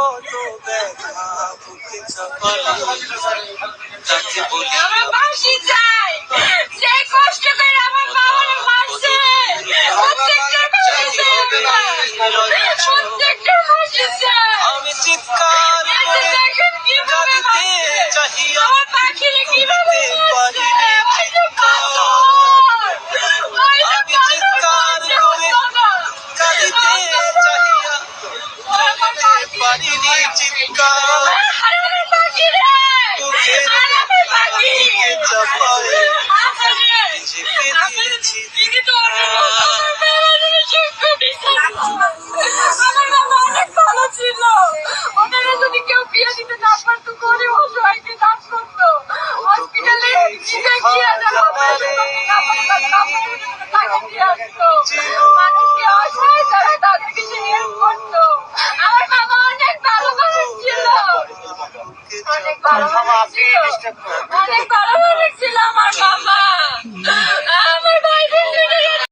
কত ব্যথা বুকে চাপালে তাকে বলি আমার ফাঁসি চাই। যে কষ্ট করে আমার বাবারে মারছে প্রত্যেকটা ফাঁসি চাই প্রত্যেকটা ফাঁসি চাই। আমি চিৎকার করে কাঁদিতে চাহিয়া আমার পাখিরে কিভাবে মারছে আমি চিৎকার করে কাঁদিতে চাহিয়া কাঁদিতে পারিনি চিৎকার বুকের বুকে চাপায়ে নিজেকে দিয়েছি আমার বাবা অনেক ভালো ছিল। ওনারা যদি কেউ বিয়ে দিতে না পারতো গরিব অসহায়কে দান করতো। হসপিটালে নিজে গিয়ে টাকা দিয়ে আসতো। মানুষকে অসহায় তারা তাদেরকে সে হেল্প করতো। আমার বাবা অনেক ভালো মানুষ ছিল, অনেক ভালো মানুষ ছিল, অনেক ভালো মানুষ